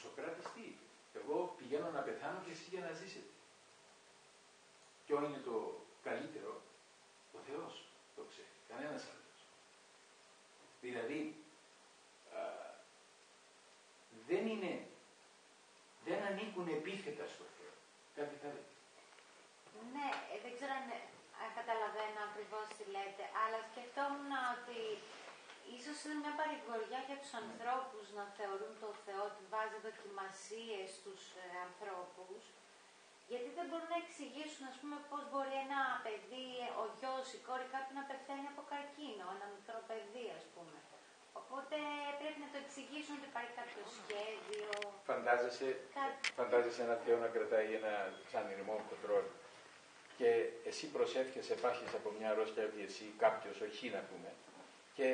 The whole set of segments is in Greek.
Σοκράτης τι είπε? Εγώ πηγαίνω να πεθάνω και εσείς για να ζήσετε. Ποιο είναι το καλύτερο? Ο Θεός το ξέρει, κανένας άλλος. Δηλαδή, δεν ανήκουν επίθετα στο Θεό. Κάτι θα λέτε? Ναι, δεν ξέρω αν καταλαβαίνω ακριβώς τι λέτε, αλλά σκεφτόμουν ότι ίσως είναι μια παρηγοριά για τους ανθρώπους να θεωρούν τον Θεό ότι βάζει δοκιμασίες στους ανθρώπους, γιατί δεν μπορούν να εξηγήσουν, ας πούμε, πώς μπορεί ένα παιδί, ο γιος, η κόρη κάποιου να πεθαίνει από καρκίνο, ένα μικρό παιδί, ας πούμε. Οπότε πρέπει να το εξηγήσουν ότι υπάρχει κάποιο σχέδιο. Φαντάζεσαι ένα Θεό να κρατάει ένα σαν ηρμό κοντρόλ και εσύ προσεύχεσαι, πάχεις από μια αρρώστια ότι εσύ κάποιος, όχι να πούμε, και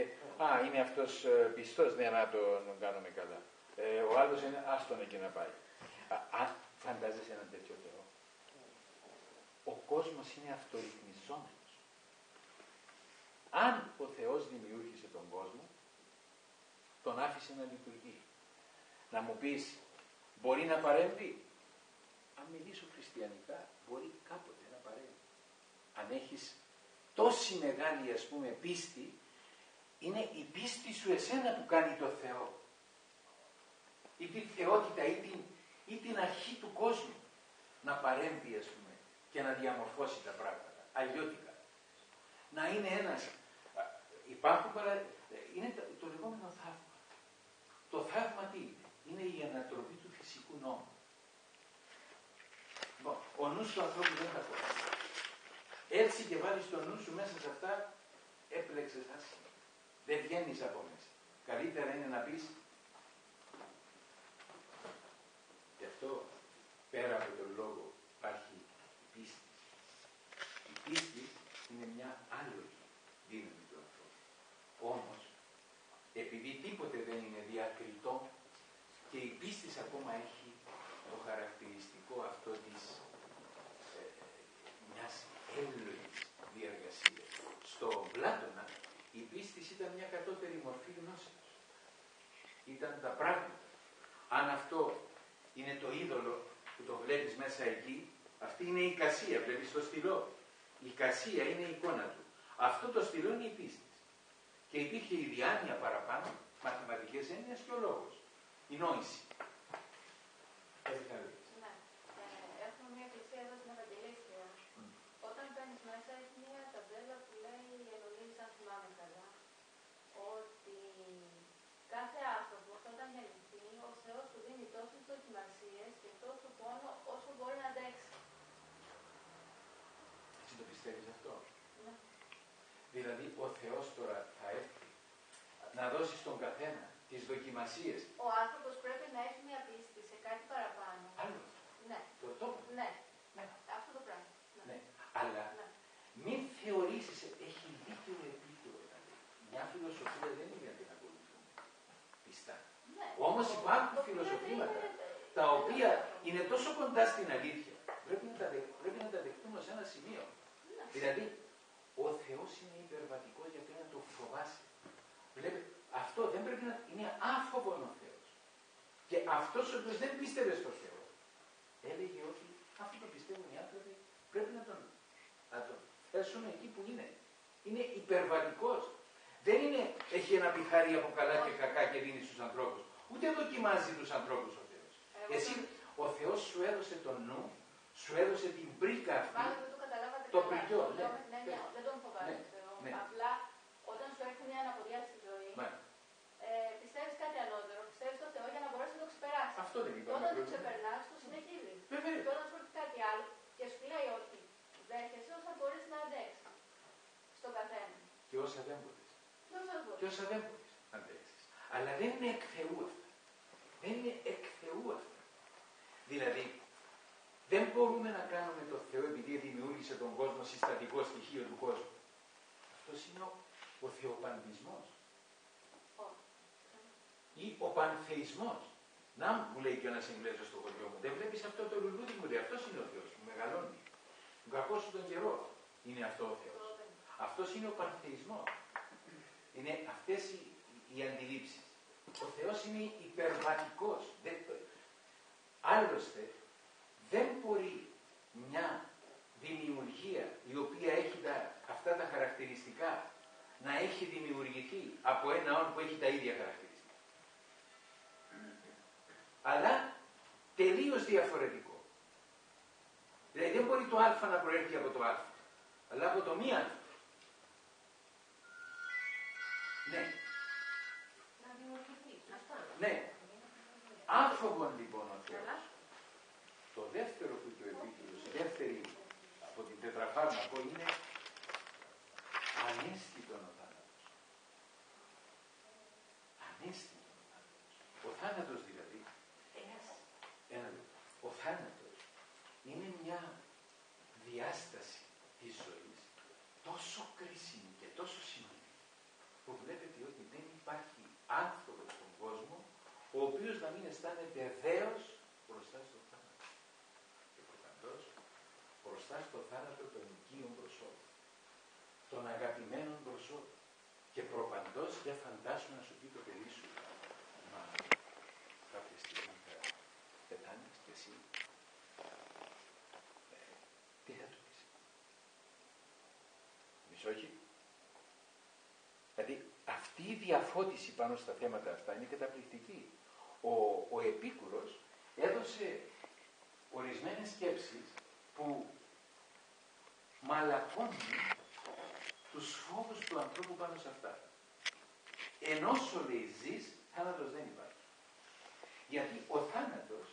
είναι αυτός πιστός, ναι, να τον κάνουμε καλά. Ο άλλος είναι άστον εκεί να πάει. Φαντάζεσαι έναν τέτοιο Θεό? Ο κόσμος είναι αυτορυθμιζόμενος. Αν ο Θεός δημιούργησε τον κόσμο, τον άφησε να λειτουργεί. Να μου πεις, μπορεί να παρέμβει? Αν μιλήσω χριστιανικά, μπορεί κάποτε να παρέμβει. Αν έχεις τόση μεγάλη, ας πούμε, πίστη, είναι η πίστη σου εσένα που κάνει το Θεό. Ή τη θεότητα ή την αρχή του κόσμου να παρέμβει, ας πούμε, και να διαμορφώσει τα πράγματα. Αλλιώτικα. Να είναι ένας. Υπάρχουν είναι το λεγόμενο θαύμα. Το θαύμα τι είναι? Είναι η ανατροπή του φυσικού νόμου. Ο νους του ανθρώπου δεν τα χωράει. Έτσι και βάλεις το νου σου μέσα σε αυτά, έπλεξες άσχημα. Δεν βγαίνεις από μέσα. Καλύτερα είναι να πεις. Γι' αυτό πέρα από τον λόγο υπάρχει η πίστη. Η πίστη είναι μια άλογη δύναμη του ανθρώπου. Όμως, επειδή τίποτε δεν είναι διακριτό και η πίστη ακόμα έχει το χαρακτηριστικό αυτό της μιας εύλογης διαργασίας. Στον Πλάτωνα η πίστη ήταν μια κατώτερη μορφή γνώσεως. Ήταν τα πράγματα. Αν αυτό είναι το είδωλο που το βλέπεις μέσα εκεί, αυτή είναι η εικασία, βλέπεις το στυλό. Η εικασία είναι η εικόνα του. Αυτό το στυλό είναι η πίστη. Και υπήρχε η διάνοια παραπάνω, μαθηματικές έννοιες και ο λόγος. Η νόηση. Έτσι θα λέει. Ναι. Έχουμε μια εκκλησία εδώ στην Ευαγγελίστρια. Όταν μπαίνεις μέσα έχει μια ταμπέλα που λέει, εννοείς αν θυμάμαι καλά, ότι κάθε άνθρωπο όταν γεννηθεί, ο Θεός του δίνει τόσες δοκιμασίες και τόσο πόνο όσο μπορεί να αντέξει. Εσύ το πιστεύεις αυτό? Ναι. Δηλαδή ο Θεός τώρα θα έρθει να δώσει στον καθένα τις δοκιμασίες. Ο άνθρωπος πρέπει να έχει μια πίστη σε κάτι παραπάνω. Άλλο. Ναι. Το τόπο. Ναι. Ναι. Αυτό το πράγμα. Ναι. Ναι. Αλλά ναι. μην θεωρήσεις, έχει δίκιο επίκαιρο. Μια φιλοσοφία δεν είναι για την ακολουθούμε. Πιστά. Ναι. Όμως υπάρχουν φιλοσοφήματα τα οποία είναι τόσο κοντά στην αλήθεια. Πρέπει να τα δεχτούμε σε ένα σημείο. Ναι. Δηλαδή, ο Θεός είναι υπερβατικός γιατί να το φοβάσαι. Βλέπει, αυτό δεν πρέπει να είναι άφοβον ο Θεός. Και αυτός ο οποίος δεν πίστευε στο Θεό, έλεγε ότι αυτό το πιστεύουν οι άνθρωποι, πρέπει να τον θέσουμε εκεί που είναι. Είναι υπερβατικός. Δεν είναι, έχει ένα πιχάρι από καλά και κακά και δίνει στους ανθρώπους. Ούτε δοκιμάζει τους ανθρώπους ο Θεός. Εσύ, ο Θεός σου έδωσε τον νου, σου έδωσε την πρίκα αυτή. Μάλλον δεν το καταλάβατε το καλά. πρικιό, ναι. Δεν τον φοβάσαι τον Θεό. Ναι. Απλά όταν σου έρχεται μια αναποδιά στη ζωή, ναι. Πιστεύεις κάτι ανώτερο, πιστεύεις στον Θεό για να μπορέσεις να το ξεπεράσεις. Αυτό δεν είπαμε. Όταν το ξεπερνάς, το συνεχίζεις. Και όταν σου έρχεται κάτι άλλο και σου λέει ότι δέχεσαι όσα μπορείς να αντέξεις στον καθένα. Και όσα δεν μπορείς. Και όσα δεν μπορείς να αντέξεις. Αλλά δεν είναι εκ Θεού αυτά. Δεν είναι εκ Θεού αυτά. Δηλαδή, δεν μπορούμε να κάνουμε το Θεό επειδή δημιούργησε τον κόσμο συστατικό στοιχείο του κόσμου. Αυτός είναι ο θεοπαντισμός. Ή ο πανθεϊσμός. Να μου λέει και ένας Εγγλέζος στο χωριό μου, δεν βλέπεις αυτό το λουλούδι μου, λέει, αυτός είναι ο Θεός που μεγαλώνει. Τον κακό σου τον καιρό είναι αυτό ο Θεός. Αυτός είναι ο πανθεϊσμός. Είναι αυτές οι αντιλήψεις. Ο Θεός είναι υπερβατικός. Άλλωστε, δεν μπορεί μια δημιουργία η οποία έχει αυτά τα χαρακτηριστικά να έχει δημιουργηθεί από ένα όν που έχει τα ίδια χαρακτηριστικά. Αλλά τελείως διαφορετικό. Δηλαδή δεν μπορεί το α να προέρχεται από το α, αλλά από το μη α. Ναι. Να δημιουργηθεί. Αυτά. Ναι. Άφοβον λοιπόν ο Θεός. Το δεύτερο που του επίκεντρωσε, η δεύτερη από την τετραφάρμακο είναι ανέστητον ο θάνατος. Ανέστητον ο θάνατος. Ο θάνατος δηλαδή, ο θάνατος είναι μια διάσταση της ζωής τόσο κρίσιμη και τόσο σημαντική που βλέπετε ότι δεν υπάρχει άνθρωπος στον κόσμο ο οποίος να μην αισθάνεται δέος μπροστά στο θάνατο. Και προφανώς μπροστά στο θάνατο των οικείων προσώπων, των αγαπημένων προσώπων. Και προπαντός δεν φαντάσου να σου πει το παιδί σου, μα κάποια στιγμή θα πεθάνεις και εσύ. Τι θα του πεις? Όχι. Δηλαδή αυτή η διαφώτιση πάνω στα θέματα αυτά είναι καταπληκτική. Ο Επίκουρος έδωσε ορισμένες σκέψεις που μαλακώνουν τους φόβους του ανθρώπου πάνω σε αυτά. Ενώ σου λέει ζεις, θάνατος δεν υπάρχει. Γιατί ο θάνατος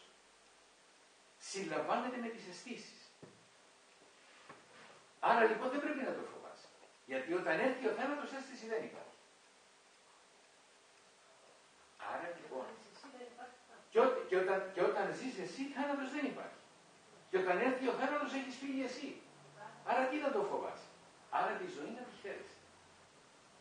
συλλαμβάνεται με τις αισθήσεις. Άρα λοιπόν δεν πρέπει να το φοβάσαι. Γιατί όταν έρθει ο θάνατος, αίσθηση δεν υπάρχει. Άρα λοιπόν, και όταν ζεις εσύ, θάνατος δεν υπάρχει. Και όταν έρθει ο θάνατος, έχεις φύγει εσύ. Άρα τι να το φοβάσαι? Άρα τη ζωή να τη χαίρεσαι.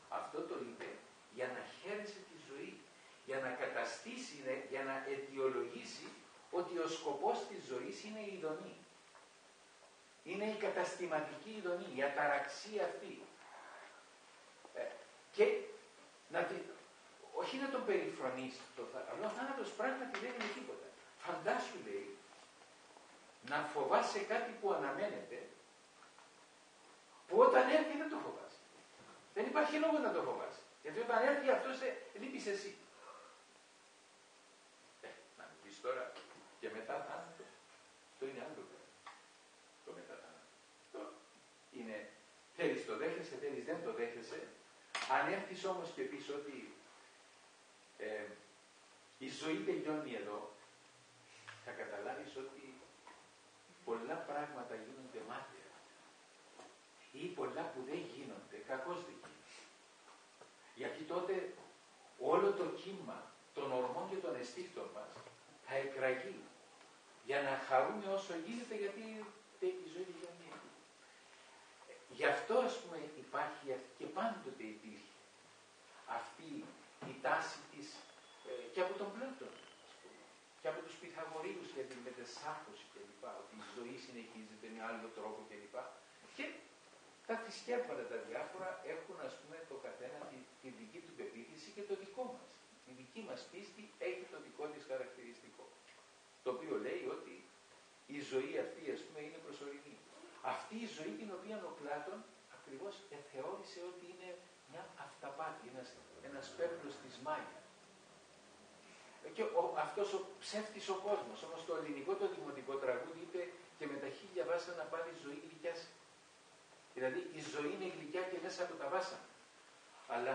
Αυτό το είπε για να χαίρεσαι τη ζωή. Για να καταστήσει, για να αιτιολογήσει ότι ο σκοπός της ζωής είναι η ειδονή. Είναι η καταστηματική ειδονή, η αταραξία αυτή. Και όχι να τον περιφρονείς, αλλά ο θάνατος πράγματι δεν είναι τίποτα. Φαντάσου, λέει, να φοβάσαι κάτι που αναμένεται, που όταν έρθει δεν το φοβάσαι. Δεν υπάρχει λόγο να το φοβάσαι. Γιατί όταν έρθει αυτό λείπεις εσύ. Να μου πεις τώρα, και μετά θάνατο. Αυτό είναι άλλο πράγμα. Το μετά θάνατο. Είναι, θέλεις το δέχεσαι, θέλεις δεν το δέχεσαι. Αν έρθεις όμως και πεις ότι η ζωή τελειώνει εδώ, θα καταλάβεις ότι πολλά πράγματα γίνονται μάταια. Ή πολλά που δεν γίνονται, κακώς δεν γίνονται. Γιατί τότε όλο το κύμα των ορμών και των αισθήκτων μας θα εκραγεί για να χαρούμε όσο γίνεται, γιατί η ζωή τελειώνει. Γι' αυτό ας πούμε υπάρχει και πάντοτε υπήρχε αυτή η τάση της και από τον Πλάτων, ας πούμε, και από τους Πυθαγορείους για την μετεσάχωση κλπ. Ότι η ζωή συνεχίζεται με άλλο τρόπο κλπ. Και τα θρησκεύματα τα διάφορα έχουν ας πούμε το καθένα τη δική του πεποίθηση και το δικό μας. Η δική μας πίστη έχει το δικό της χαρακτηριστικό. Το οποίο λέει ότι η ζωή αυτή ας πούμε είναι προσωρινή. Αυτή η ζωή την οποία ο Πλάτων ακριβώς θεώρησε ότι είναι μια αυταπάτη, ένας πέπλος της Μάγια. Και αυτός ο ψεύτης ο κόσμος, όμως το ελληνικό το δημοτικό τραγούδι είπε και με τα χίλια βάσανα πάλι ζωή γλυκιάς. Δηλαδή η ζωή είναι γλυκιά και μέσα από τα βάσανα. Αλλά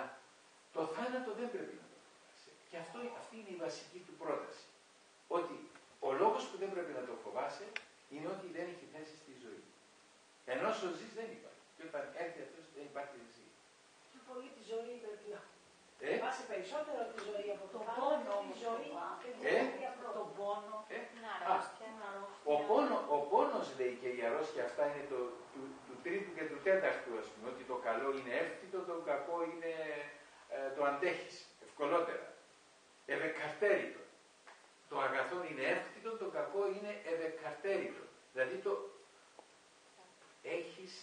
το θάνατο δεν πρέπει να το φοβάσαι. Και αυτή είναι η βασική του πρόταση. Ότι ο λόγος που δεν πρέπει να το φοβάσαι είναι ότι δεν έχει θέση στη ζωή. Ενώ όσο ζεις δεν υπάρχει. Και όταν έρθει αυτός δεν υπάρχει ζωή. Πιο πολύ τη ζωή πρέπει να φοβάσαι περισσότερο τη ζωή από τον πόνο όμως. Τον πόνο. Ο πόνος λέει και η αρρώστια αυτά είναι του τρίτου και του τέταρτου ας πούμε. Ότι το καλό είναι εύκολο, το κακό είναι το αντέχεις ευκολότερα. Ευεκαρτέριτο. Το αγαθό είναι εύκολο, το κακό είναι ευεκαρτέριτο. Δηλαδή έχεις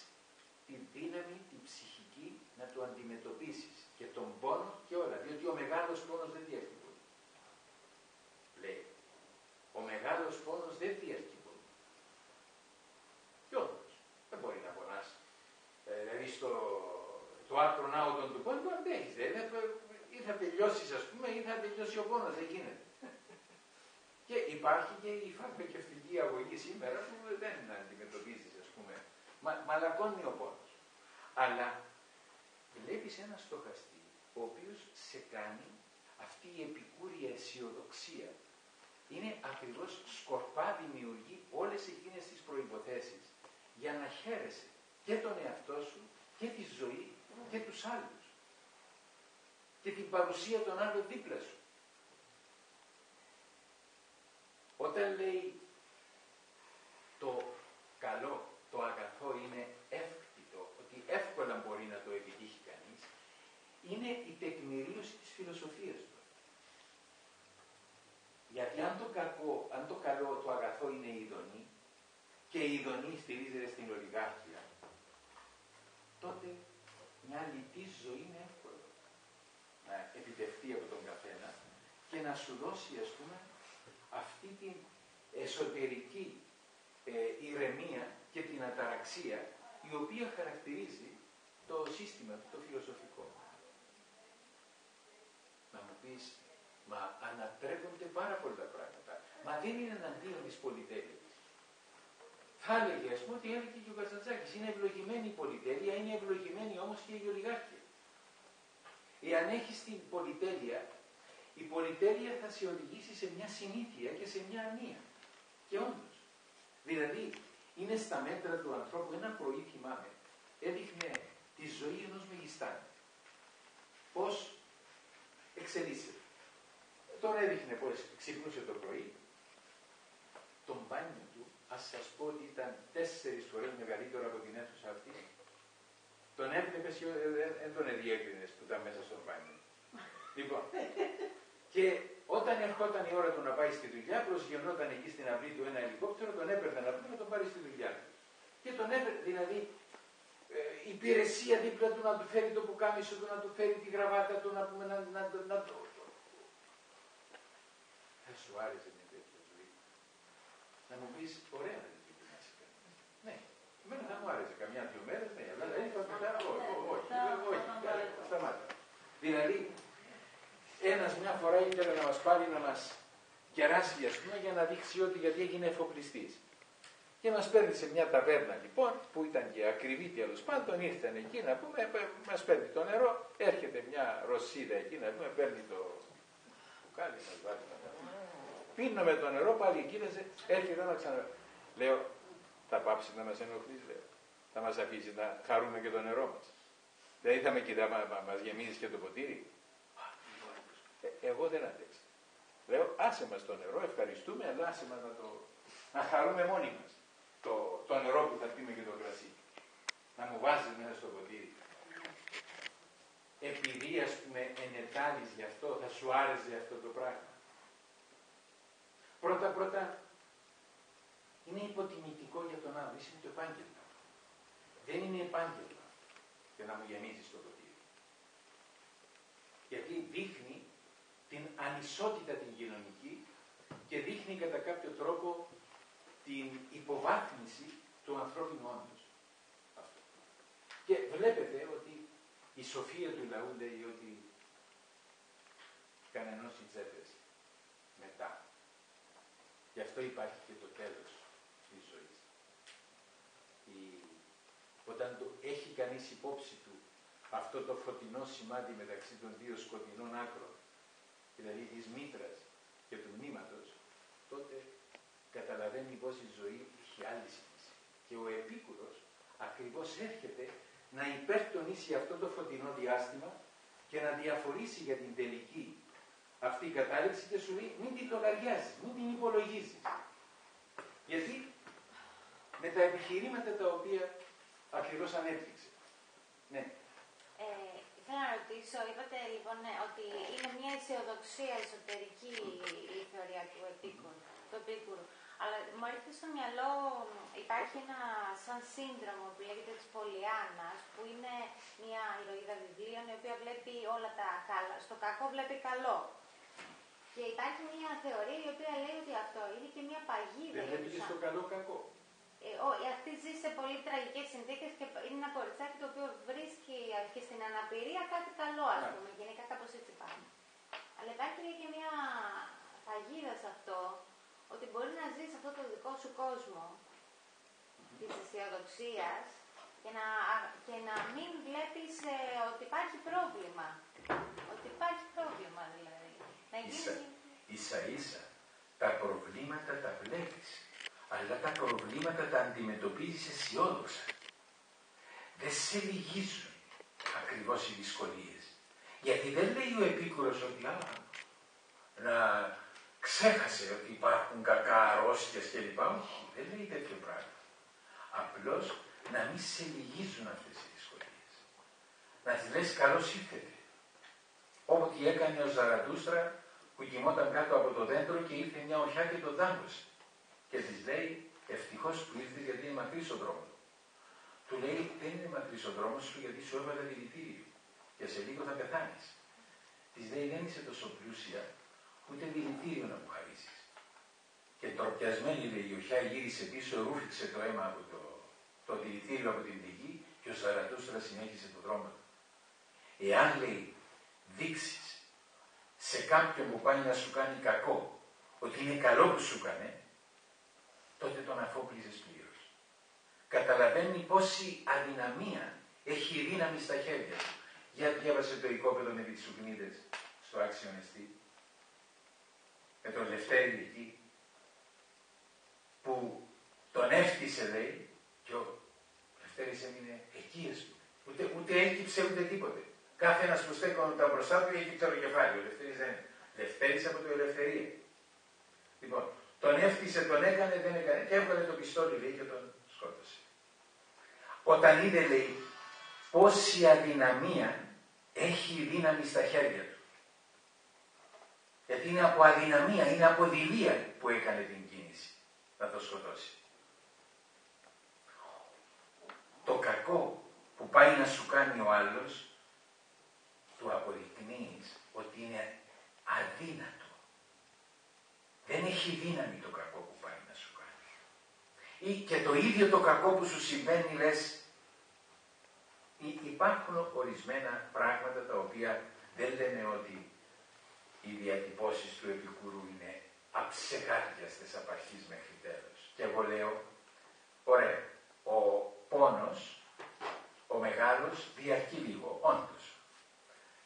την δύναμη, την ψυχική να το αντιμετωπίσεις και τον πόνο και όλα, διότι ο μεγάλος πόνος δεν διεύθυνε. Λέει, ο μεγάλος πόνος αυτόν τον πόνο, το αντέχεις. Ή θα τελειώσεις, ας πούμε, ή θα τελειώσει ο πόνος, δεν γίνεται. Και υπάρχει και η φαρμακευτική αγωγή σήμερα που δεν αντιμετωπίζεις, ας πούμε. Μαλακώνει ο πόνος. Αλλά βλέπεις ένα στοχαστή, ο οποίος σε κάνει αυτή η επικούρια αισιοδοξία. Είναι ακριβώς σκορπά, δημιουργεί όλες εκείνες τις προϋποθέσεις για να χαίρεσαι και τον εαυτό σου και τη ζωή και τους άλλους και την παρουσία των άλλων δίπλα σου. Όταν λέει το καλό, το αγαθό είναι εύκτητο, ότι εύκολα μπορεί να το επιτύχει κανείς, είναι η τεκμηρίωση της φιλοσοφίας του. Γιατί αν το καλό, το αγαθό είναι ειδονή και η ειδονή στηρίζεται στην ολιγάρχεια, τότε μια λιτή ζωή είναι εύκολο να επιτευχθεί από τον καθένα και να σου δώσει, ας πούμε, αυτή την εσωτερική ηρεμία και την αταραξία η οποία χαρακτηρίζει το σύστημα, το φιλοσοφικό. Να μου πεις, μα ανατρέπονται πάρα πολλά πράγματα. Μα δεν είναι εναντίον της πολυτέλειας. Θα έλεγε, ας πούμε, ότι έλεγε και ο Καζαντζάκης. Είναι ευλογημένη η πολυτέλεια, είναι ευλογημένη όμως και η ολιγάρχεια. Εάν έχεις την πολυτέλεια, η πολυτέλεια θα σε οδηγήσει σε μια συνήθεια και σε μια ανία. Και όντως. Δηλαδή, είναι στα μέτρα του ανθρώπου. Ένα πρωί, θυμάμαι, έδειχνε τη ζωή ενός μεγιστάνη. Πώς εξελίσσεται. Τον έδειχνε πώς ξυπνούσε το πρωί. Τον μπάνιο του, ας σας πω ότι ήταν 4 φορές μεγαλύτερο από την αίθουσα αυτή. Τον έβλεπες και δεν τον διέκρινες που ήταν μέσα στο μπάνιο. Λοιπόν, και όταν ερχόταν η ώρα του να πάει στη δουλειά, προσγειωνόταν εκεί στην αυλή του ένα ελικόπτερο, τον έπαιρνε να πούμε να τον πάρει στη δουλειά του. Και τον έπαιρνε, δηλαδή, η υπηρεσία δίπλα του να του φέρει το πουκάμισο του, να του φέρει τη γραβάτα του, να πούμε να το... Θα σου άρεσε μια τέτοια ζωή. Να μου πεις, ωραία να την κοιτάξει κανείς. Ναι, εμένα θα μου άρεσε καμιά-δυο μέρες, ναι, αλλά είπα μετά, όχι, σταμάτα. Δηλαδή, ένας μια φορά ήθελε να μας πάρει να μας κεράσει, ας πούμε, για να δείξει ότι γιατί έγινε εφοπλιστής. Και μας παίρνει σε μια ταβέρνα, λοιπόν, που ήταν και ακριβή τέλος πάντων, ήρθαν εκεί να πούμε, μας παίρνει το νερό, έρχεται μια ρωσίδα εκεί να πούμε, παίρνει το μπουκάλι, μας βάλει το νερό. Πίνουμε το νερό, πάλι κοίταζε, έρχεται να ξανά. Λέω, θα πάψει να μας ενοχλείς, λέω. Θα μας αφήσει να χαρούμε και το νερό μας. Δηλαδή θα με κοιτά, μας γεμίζεις και το ποτήρι. Εγώ δεν αντέξα. Λέω, άσε μας το νερό, ευχαριστούμε, αλλά άσε μας να χαρούμε μόνοι μας. Το νερό που θα πίνουμε και το κρασί. Να μου βάζεις μέσα στο ποτήρι. Επειδή, ας πούμε, ενετάλεις γι' αυτό, θα σου άρεσε αυτό το πράγμα. Πρώτα, είναι υποτιμητικό για τον άλλο. Είναι το επάγγελμα. Δεν είναι επάγγελμα για να μου γεμίζεις το ποτήρι. Γιατί δείχνει την ανισότητα την κοινωνική και δείχνει κατά κάποιο τρόπο την υποβάθμιση του ανθρώπινου όντως. Αυτό. Και βλέπετε ότι η σοφία του λαού λέει ότι κανενός οι τσέπες μετά. Γι' αυτό υπάρχει και το τέλος της ζωής. Όταν το έχει κανείς υπόψη του αυτό το φωτεινό σημάδι μεταξύ των δύο σκοτεινών άκρων, δηλαδή της μήτρας και του μνήματος, τότε καταλαβαίνει πως η ζωή έχει άλλη σημασία. Και ο Επίκουρος ακριβώς έρχεται να υπερτονίσει αυτό το φωτεινό διάστημα και να διαφορήσει για την τελική αυτή η κατάληξη και σου λέει μην την λογαριάζεις, μην την υπολογίζεις. Γιατί με τα επιχειρήματα τα οποία ακριβώς ανέπτυξε. Ναι. Θέλω να ρωτήσω, είπατε λοιπόν ότι είναι μια αισιοδοξία εσωτερική η θεωρία του Επίκουρου. Αλλά μου έρχεται στο μυαλό, υπάρχει ένα σαν σύνδρομο που λέγεται της Πολιάννας, που είναι μια ηρωίδα βιβλίων, η οποία βλέπει όλα τα καλά, στο κακό βλέπει καλό. Και υπάρχει μια θεωρία η οποία λέει ότι αυτό είναι και μια παγίδα. Δεν βλέπει και στο καλό κακό. αυτή ζει σε πολύ τραγικές συνθήκες και είναι ένα κοριτσάκι το οποίο βρίσκει και στην αναπηρία κάτι καλό, ας πούμε. Γενικά κάπως έτσι πάει. Αλλά υπάρχει και μια παγίδα σε αυτό, ότι μπορεί να ζεις αυτό το δικό σου κόσμο της αισιοδοξίας και να μην βλέπεις ότι υπάρχει πρόβλημα. Ότι υπάρχει πρόβλημα, δηλαδή. Ίσα-ίσα, τα προβλήματα τα βλέπεις, αλλά τα προβλήματα τα αντιμετωπίζεις αισιόδοξα. Δεν σε λυγίζουν ακριβώς οι δυσκολίες. Γιατί δεν λέει ο Επίκουρος ότι να ξέχασε ότι υπάρχουν κακά αρρώστιες κλπ. Όχι, δεν λέει τέτοιο πράγμα. Απλώς να μην σε λυγίζουν αυτές οι δυσκολίες. Να τις λες καλώς ήρθετε. Ό,τι έκανε ο Ζαρατούστρα που κοιμόταν κάτω από το δέντρο και ήρθε μια οχιά και τον δάγκωσε. Και της λέει ευτυχώς που ήρθε γιατί είναι μακρύς ο δρόμος. Του λέει δεν είναι μακρύς ο δρόμος σου γιατί σου έβαλα δηλητήριο και σε λίγο θα πεθάνεις. Της λέει δεν είσαι τόσο πλούσια ούτε δηλητήριο να μου χαρίσεις. Και τροπιασμένη λέει η οχιά γύρισε πίσω, ρούφηξε το αίμα από το δηλητήριο από την πηγή και ο Ζαρατούστρας συνέχισε τον δρόμο του. Εάν λέει δείξεις σε κάποιον που πάει να σου κάνει κακό ότι είναι καλό που σου έκανε, τότε τον αφόπλησες πλήρως. Καταλαβαίνει πόση αδυναμία έχει η δύναμη στα χέρια του. Για διάβασε το οικόπεδο με τις Σουκνίδες στο Άξιον Εστί, με τον Λευτέρη εκεί, που τον έφτισε λέει και ο Λευτέρης έμεινε εκεί, ούτε έκυψε ούτε τίποτε. Κάθε ένας που στέκονταν μπροστά του έκυψε το κεφάλι. Ο Λευτέρης δεν είναι. Λευτέρης από το ελευθερία. Λοιπόν, τον έφτισε, τον έκανε, δεν έκανε και έβγαλε το πιστόλι λέει και τον σκότωσε. Όταν είδε λέει πόση αδυναμία έχει η δύναμη στα χέρια του. Γιατί είναι από αδυναμία, είναι από δειλία που έκανε την κίνηση να το σκοτώσει. Το κακό που πάει να σου κάνει ο άλλος του αποδεικνύεις ότι είναι αδύνατο. Δεν έχει δύναμη το κακό που πάει να σου κάνει. Ή και το ίδιο το κακό που σου συμβαίνει λες υπάρχουν ορισμένα πράγματα τα οποία δεν λένε ότι οι διατυπώσεις του Επικούρου είναι αψεγάτιαστες από αρχής μέχρι τέλος. Και εγώ λέω, ωραία, ο πόνος, ο μεγάλος, διαρκεί λίγο, όντως.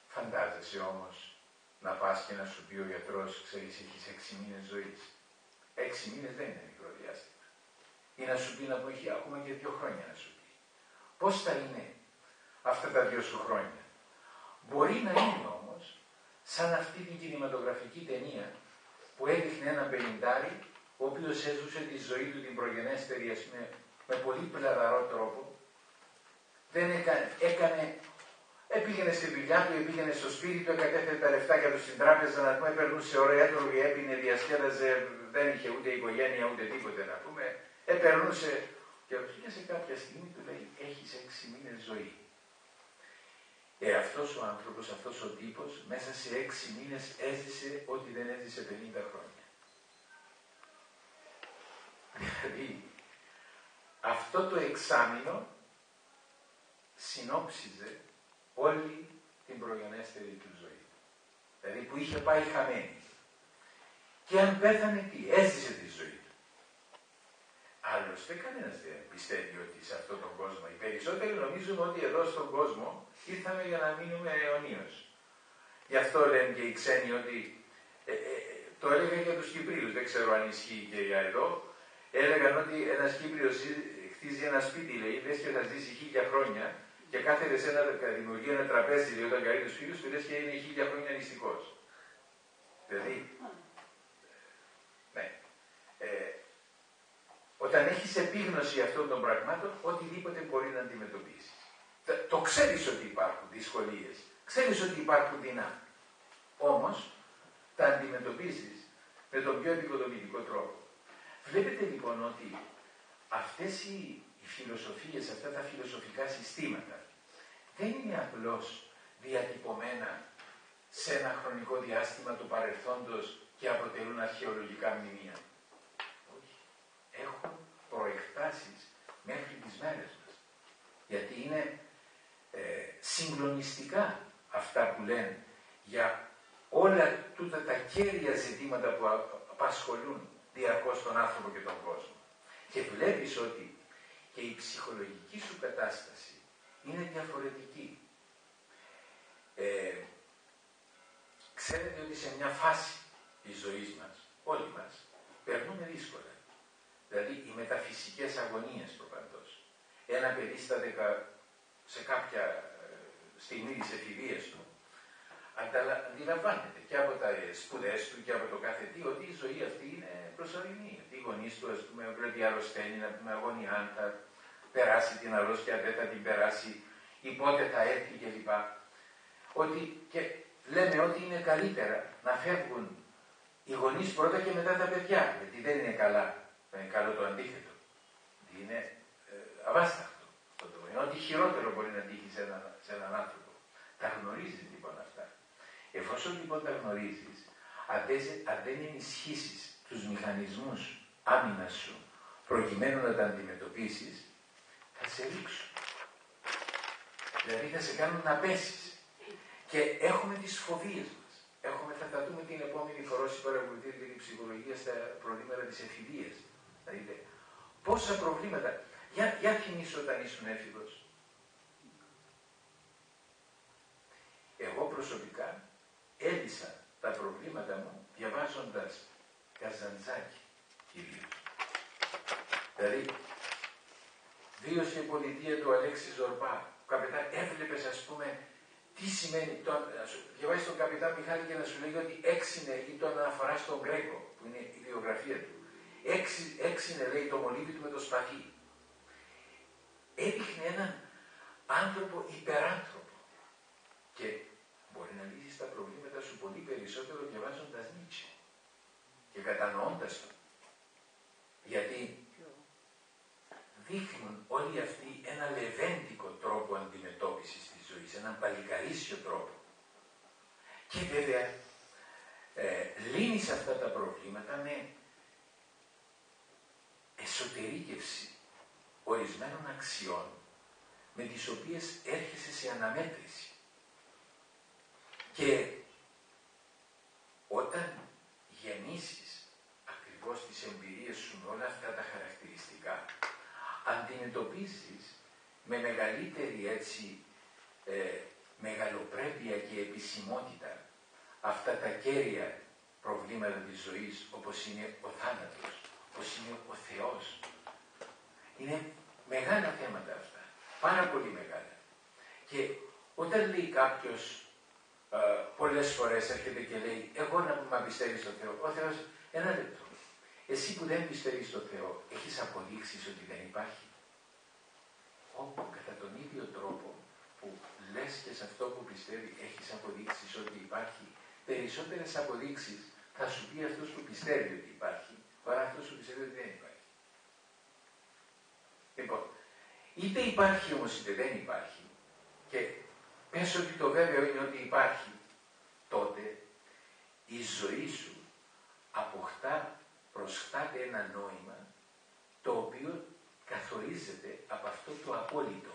Φαντάζεσαι όμως να πας και να σου πει ο γιατρός, ξέρεις, έχεις 6 μήνες ζωής. 6 μήνες δεν είναι μικρό διάστημα. Ή να σου πει να πω, έχει ακόμα και 2 χρόνια να σου πει. Πώς θα είναι αυτά τα 2 σου χρόνια? Μπορεί να είναι όμως σαν αυτή την κινηματογραφική ταινία που έδειχνε έναν πενηντάρι ο οποίος έζουσε τη ζωή του την προγενέστερη, ας πούμε, με πολύ πλαδαρό τρόπο. Δεν έπηγαινε στη δουλειά του, πήγαινε στο σπίτι του, εκατέθετε τα λεφτάκια του στην τράπεζα, να πούμε, περνούσε ωραία, έτρωγε, έπινε, διασκέδαζε, δεν είχε ούτε οικογένεια ούτε τίποτε να πούμε. Περνούσε και σε κάποια στιγμή του λέει, έχεις 6 μήνες ζωή. Αυτός ο άνθρωπος, αυτός ο τύπος, μέσα σε 6 μήνες έζησε ό,τι δεν έζησε 50 χρόνια. Δηλαδή, αυτό το εξάμηνο συνόψιζε όλη την προγενέστερη του ζωή. Δηλαδή που είχε πάει χαμένη. Και αν πέθανε τι, έζησε τη ζωή του. Άλλωστε κανένας δεν πιστεύει ότι σε αυτόν τον κόσμο, οι περισσότεροι νομίζουν ότι εδώ στον κόσμο ήρθαμε για να μείνουμε αιωνίως. Γι' αυτό λένε και οι ξένοι ότι, το έλεγαν για τους Κυπρίους, δεν ξέρω αν ισχύει και για εδώ, έλεγαν ότι ένας Κύπριος χτίζει ένα σπίτι, λέει, λες και θα ζήσει 1000 χρόνια και κάθεται σε δημιουργεί ένα τραπέζι, λέει, όταν καλεί τους φίλους του, λες και είναι 1000 χρόνια νηστικός. Δηλαδή, ναι. Όταν έχεις επίγνωση αυτών των πραγμάτων, οτιδήποτε μπορεί να αντιμετωπίσεις. Το ξέρεις ότι υπάρχουν δυσκολίες, ξέρεις ότι υπάρχουν δεινά. Όμως, τα αντιμετωπίσεις με τον πιο επικοδομητικό τρόπο. Βλέπετε λοιπόν ότι αυτές οι φιλοσοφίες, αυτά τα φιλοσοφικά συστήματα δεν είναι απλώς διατυπωμένα σε ένα χρονικό διάστημα του παρελθόντος και αποτελούν αρχαιολογικά μνημεία. Όχι. Έχουν προεκτάσει βάσεις μέχρι τις μέρες μας. Γιατί είναι συγκλονιστικά αυτά που λένε για όλα τούτα τα κέρια ζητήματα που απασχολούν διαρκώς τον άνθρωπο και τον κόσμο. Και βλέπεις ότι και η ψυχολογική σου κατάσταση είναι διαφορετική. Ξέρετε ότι σε μια φάση της ζωής μας, όλοι μας, περνούμε δύσκολα. Δηλαδή οι μεταφυσικές αγωνίες προπαντός. Ένα παιδί σε κάποια στιγμή της εφηβείας του αντιλαμβάνεται και από τα σπουδές του και από το κάθε τι ότι η ζωή αυτή είναι προσωρινή. Ότι οι γονείς του, ας πούμε, βλέπει αρρωσταίνει, να πούμε αγωνία, αν θα περάσει την αρρώστια, δεν θα την περάσει, ή πότε θα έρθει κλπ. Ότι και λέμε ότι είναι καλύτερα να φεύγουν οι γονείς πρώτα και μετά τα παιδιά, γιατί δεν είναι καλά. Δεν είναι καλό το αντίθετο. Είναι αβάσταχτο. Είναι ό,τι χειρότερο μπορεί να τύχει σε έναν άνθρωπο. Τα γνωρίζεις λοιπόν αυτά. Εφόσον λοιπόν τα γνωρίζεις, αν δεν ενισχύσεις τους μηχανισμούς άμυνας σου προκειμένου να τα αντιμετωπίσεις, θα σε ρίξουν. Δηλαδή θα σε κάνουν να πέσεις. Και έχουμε τις φοβίες μας. Θα τα δούμε την επόμενη φορά όσοι παρακολουθείτε την ψυχολογία στα προβλήματα της εφηβείας. Θα δείτε πόσα προβλήματα. Για θυμίσου όταν ήσουν έφηβος. Εγώ προσωπικά έλυσα τα προβλήματα μου διαβάζοντας Καζαντζάκη κυρίως. Δηλαδή, Βίος και πολιτεία του Αλέξη Ζορπά. Ο καπετάν έβλεπες, ας πούμε, τι σημαίνει. Διαβάζεις τον καπετάν Μιχάλη και να σου λέει ότι έξινε, ή τον αναφορά στον Γκρέκο, που είναι η βιογραφία του. Έξινε, λέει, το μολύβι του με το σπαθί. Έδειχνε έναν άνθρωπο υπεράνθρωπο. Και μπορεί να λύσεις τα προβλήματα σου πολύ περισσότερο διαβάζοντας Νίτσε και κατανοώντας το. Γιατί δείχνουν όλοι αυτοί ένα λεβέντικο τρόπο αντιμετώπισης της ζωής, έναν παλικαρίσιο τρόπο. Και βέβαια λύνεις αυτά τα προβλήματα με εσωτερήκευση ορισμένων αξιών με τις οποίες έρχεσαι σε αναμέτρηση. Και όταν γεννήσεις ακριβώς τις εμπειρίες σου με όλα αυτά τα χαρακτηριστικά, αντιμετωπίζεις με μεγαλύτερη έτσι μεγαλοπρέπεια και επισημότητα αυτά τα κέρια προβλήματα της ζωής, όπως είναι ο θάνατος, όπως είναι ο Θεός. Είναι μεγάλα θέματα αυτά, πάρα πολύ μεγάλα. Και όταν λέει κάποιος πολλές φορές έρχεται και λέει εγώ να πιστεύεις στο Θεό, ο Θεός, ένα λεπτό, εσύ που δεν πιστεύεις στο Θεό, έχεις αποδείξεις ότι δεν υπάρχει? Όπου κατά τον ίδιο τρόπο που λες και σε αυτό που πιστεύει έχεις αποδείξεις ότι υπάρχει, περισσότερες αποδείξεις θα σου πει αυτός που πιστεύει ότι υπάρχει, παρά αυτός που πιστεύει ότι δεν υπάρχει. Λοιπόν, είτε υπάρχει όμως είτε δεν υπάρχει, και πες ότι το βέβαιο είναι ότι υπάρχει, τότε η ζωή σου προσχάται ένα νόημα το οποίο καθορίζεται από αυτό το απόλυτο.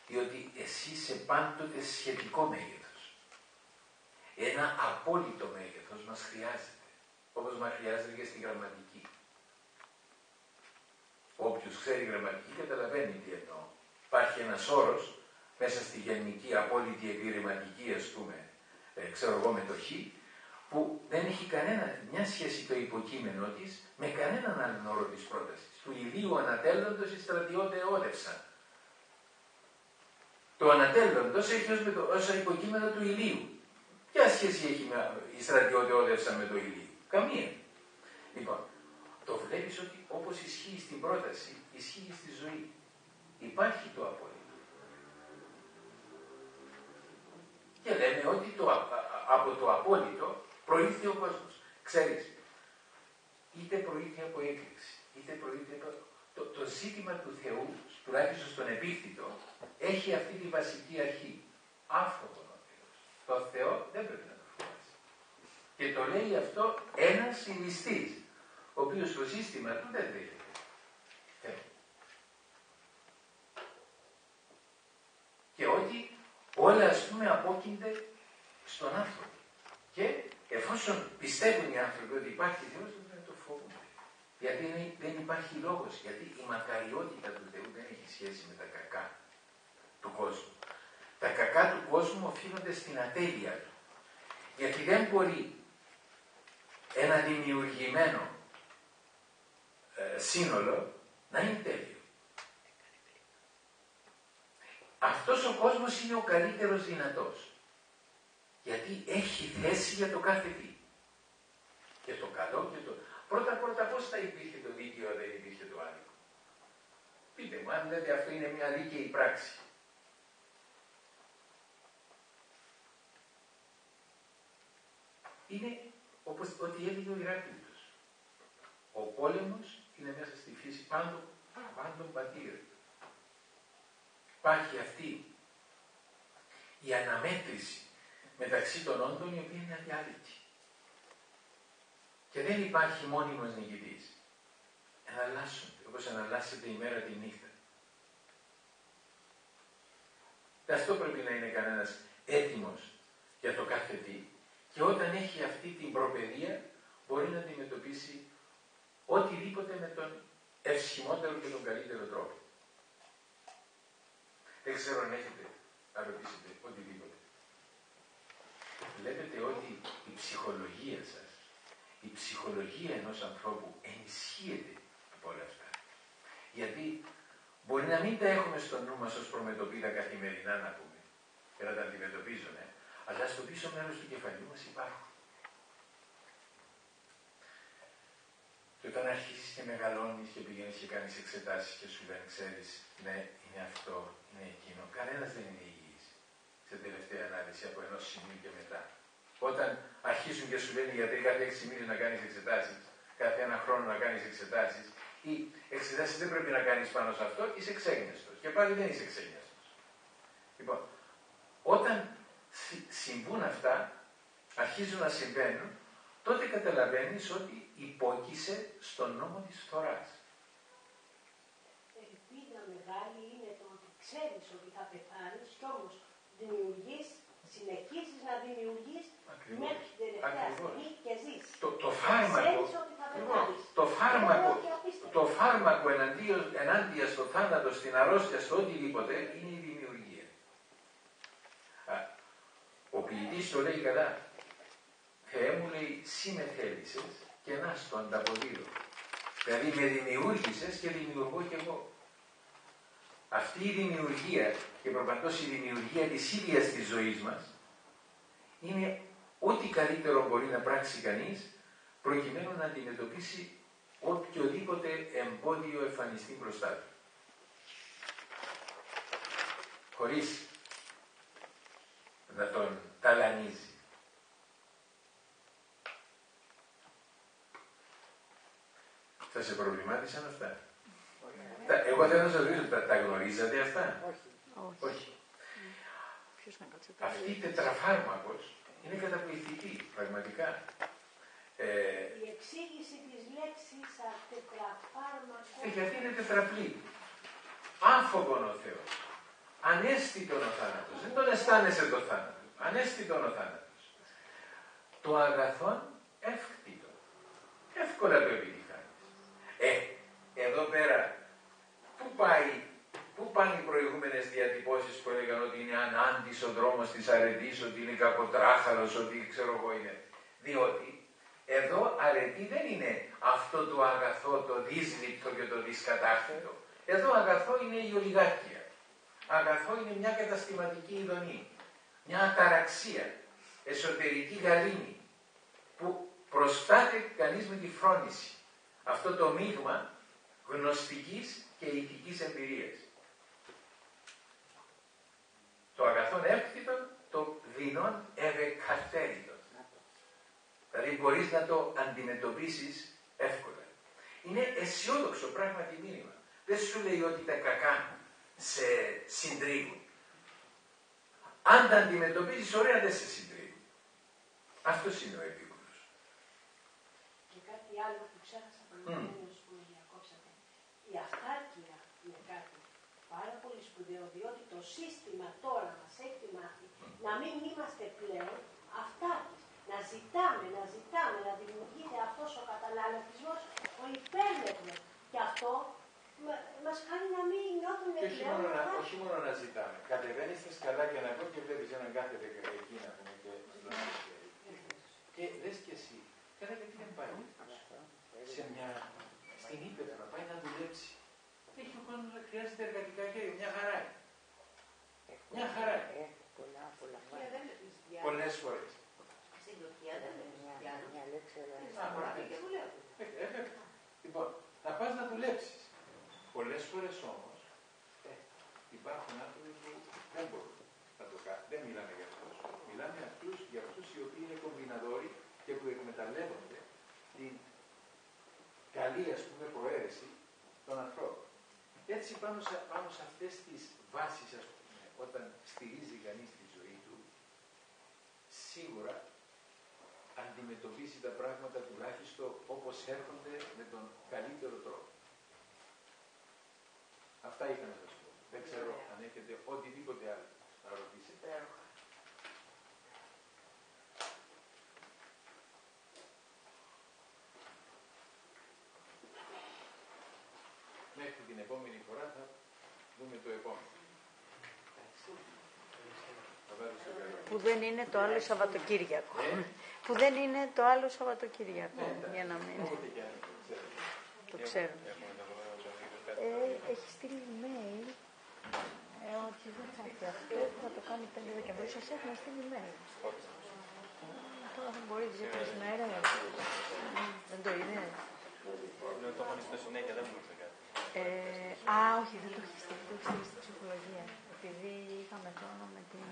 Διότι εσύ είσαι πάντοτε σχετικό μέγεθος. Ένα απόλυτο μέγεθος μας χρειάζεται, όπως μας χρειάζεται και στη γραμματική. Όποιος ξέρει γραμματική καταλαβαίνει τι εννοώ. Υπάρχει ένας όρος μέσα στη γενική απόλυτη επιρρηματική, ας πούμε, μετοχή, που δεν έχει μια σχέση το υποκείμενο της με κανέναν άλλον όρο της πρότασης. Του ηλίου ανατέλλοντος οι στρατιώτε όδευσαν. Το ανατέλλοντος έχει ως υποκείμενο του ηλίου. Ποια σχέση έχει οι στρατιώτε όδευσαν με το ηλίου? Καμία. Λοιπόν, το βλέπεις ότι όπως ισχύει στην πρόταση, ισχύει στη ζωή. Υπάρχει το απόλυτο. Και λέμε ότι από το απόλυτο προήλθε ο κόσμος. Ξέρεις, είτε προήλθε από έκρηξη, είτε προήλθε από... Το ζήτημα του Θεού, τουλάχιστον στον επίκτητο, έχει αυτή τη βασική αρχή. Άφοβον ο Θεός. Το Θεό δεν πρέπει να το φοβάσαι. Και το λέει αυτό ένας ηλιστής, ο οποίος το σύστημα του δεν δέχεται. Θεό. Και ότι όλα ας πούμε απόκεινται στον άνθρωπο. Και εφόσον πιστεύουν οι άνθρωποι ότι υπάρχει Θεός, δεν το φόβονται. Γιατί δεν υπάρχει λόγος, γιατί η μακαριότητα του Θεού δεν έχει σχέση με τα κακά του κόσμου. Τα κακά του κόσμου οφείλονται στην ατέλεια του. Γιατί δεν μπορεί ένα δημιουργημένο σύνολο να είναι τέλειο. Αυτός ο κόσμος είναι ο καλύτερος δυνατός. Γιατί έχει θέση για το κάθε τι. Και το καλό και το... Πρώτα πώς θα υπήρχε το δίκαιο αν δεν υπήρχε το άδικο. Πείτε μου, αν λέτε αυτό είναι μια δίκαιη πράξη. Είναι όπως ό,τι έλεγε ο Ηράκλειτος. Ο πόλεμος είναι μέσα στη φύση πάντων πατήρ. Υπάρχει αυτή η αναμέτρηση μεταξύ των όντων η οποία είναι αδιάλειπτη. Και δεν υπάρχει μόνιμος νικητής. Εναλλάσσονται, όπως εναλλάσσεται η μέρα τη νύχτα. Και αυτό πρέπει να είναι κανένας έτοιμος για το κάθε τι. Και όταν έχει αυτή την προπαιδεία μπορεί να αντιμετωπίσει οτιδήποτε με τον ευσχημότερο και τον καλύτερο τρόπο. Δεν ξέρω αν έχετε να ρωτήσετε οτιδήποτε. Βλέπετε ότι η ψυχολογία σας, η ψυχολογία ενός ανθρώπου ενισχύεται από όλα αυτά. Γιατί μπορεί να μην τα έχουμε στο νου μας ως προμετωπίδα καθημερινά να πούμε και να τα αντιμετωπίζουμε, αλλά στο πίσω μέρος του κεφαλιού μας υπάρχουν. Και όταν αρχίσεις και μεγαλώνεις και πηγαίνεις και κάνεις εξετάσεις και σου λένε, ξέρεις, ναι, είναι αυτό, είναι εκείνο. Κανένας δεν είναι υγιής σε τελευταία ανάλυση από ενός σημείου και μετά. Όταν αρχίζουν και σου λένε οι γιατροί κάθε 6 μήνες να κάνεις εξετάσεις, κάθε ένα χρόνο να κάνεις εξετάσεις, ή εξετάσεις δεν πρέπει να κάνεις πάνω σε αυτό, είσαι ξέγνιαστος. Και πάλι δεν είσαι ξέγνιαστος. Λοιπόν, όταν συμβούν αυτά, αρχίζουν να συμβαίνουν, τότε καταλαβαίνεις ότι υπόκεισε στον νόμο της φθοράς. Ελπίδα μεγάλη είναι το ότι ξέρεις ότι θα πεθάνεις και όμως δημιουργείς, συνεχίζεις να δημιουργείς μέχρι την τελευταία στιγμή και ζεις. Το φάρμακο ενάντια στο θάνατο, στην αρρώστια, στο οτιδήποτε είναι η δημιουργία. Ο ποιητής το λέει καλά. Θεέ μου, λέει, σύ με θέλησες και να στο ανταποδίδω. Δηλαδή με δημιούργησες και δημιουργώ κι εγώ. Αυτή η δημιουργία και προπαντός η δημιουργία της ίδιας της ζωής μας είναι ό,τι καλύτερο μπορεί να πράξει κανείς προκειμένου να αντιμετωπίσει οποιοδήποτε εμπόδιο εμφανιστεί μπροστά του. Χωρίς να τον ταλανίζει. Θα σε προβλημάτισαν αυτά. Εγώ θέλω να σας ρωτήσω, τα γνωρίζατε αυτά? Όχι. Αυτή η τετραφάρμακος είναι καταπληκτική, πραγματικά. Η εξήγηση της λέξης τετραφάρμακο... Γιατί είναι τετραπλή. Άφοβον ο Θεός. Ανέστητον ο θάνατος. Δεν τον αισθάνεσαι το θάνατο. Ανέστητον ο θάνατος. Το αγαθόν εύκτητο. Εύκολα το επιτυχάνεις. Εδώ πέρα, πού πάνε οι προηγούμενες διατυπώσεις που έλεγαν ότι είναι ανάντης ο δρόμος της αρετής, ότι είναι κακοτράχαλος, ότι ξέρω εγώ είναι. Διότι εδώ αρετή δεν είναι αυτό το αγαθό, το δύσληπτο και το δυσκατάφυτο. Εδώ αγαθό είναι η ολιγάρκεια. Αγαθό είναι μια καταστηματική ειδονή. Μια αταραξία, εσωτερική γαλήνη, που προστάται κανείς με τη φρόνηση. Αυτό το μείγμα γνωστικής και ηθικής εμπειρίας. Το αγαθόν εύκτητον, το δεινόν ευεκαθαίριτον. Δηλαδή μπορείς να το αντιμετωπίσεις εύκολα. Είναι αισιόδοξο πράγματι μήνυμα. Δεν σου λέει ότι τα κακά σε συντρίβουν. Αν τα αντιμετωπίζεις ωραία δεν σε συντρίβουν. Αυτός είναι ο Επίκουρος. Και κάτι άλλο που ξέχασα προηγουμένως που διακόψατε. η αυτάρκεια είναι κάτι πάρα πολύ σπουδαίο, διότι το σύστημα τώρα μας έχει μάθει να μην είμαστε πλέον αυτάρκεις. Να ζητάμε, να δημιουργείται αυτός ο καταναλωτισμός, ο υπέρμετρος. Και αυτό μας κάνει να μην νιώθουμε πλέον. Όχι μόνο να ζητάμε. Κατεβαίνεις στα σκαλάκια να πω και βλέπεις έναν κάθεται εκεί να πούμε και και λες και εσύ, καλά γιατί δεν πάει στην ύπεθρο να πάει να δουλέψει. Έχει ο κόσμος να χρειάζεται εργατικά χέρια, μια χαρά είναι. Μια χαρά είναι. Πολλές φορές. Στην Τουρκία δεν είναι. Λοιπόν, θα πας να δουλέψεις. Πολλές φορές όμως υπάρχουν άνθρωποι που δεν μπορούν να το κάνουν. Δεν μιλάμε για αυτούς. Μιλάμε για αυτούς οι οποίοι είναι κομπιναδόροι και που εκμεταλλεύονται την καλή, ας πούμε, προαίρεση των ανθρώπων. Έτσι πάνω σε αυτές τις βάσεις, ας πούμε, όταν στηρίζει κανείς τη ζωή του, σίγουρα αντιμετωπίζει τα πράγματα τουλάχιστον όπως έρχονται με τον καλύτερο τρόπο. Αυτά είχα να σας πω. Δεν ξέρω αν έχετε οτιδήποτε άλλο να ρωτήσετε. Μέχρι την επόμενη φορά θα δούμε το επόμενο. Που δεν είναι το άλλο Σαββατοκύριακο. Που δεν είναι το άλλο Σαββατοκύριακο. Για να μην. Το ξέρω. Έχει στείλει email ότι δεν θα έρθει αυτό, θα το κάνει 5 Δεκεμβρίου. Σας έχουν στείλει email. Τώρα θα μπορεί τις δεύτερες μέρες. Δεν το είδε. Ναι, το έχω στο συνέχεια, δεν μου ήρθε κάτι. Όχι, δεν το έχει στείλει, το έχει στείλει στην ψυχολογία. Επειδή είχαμε χρόνο με την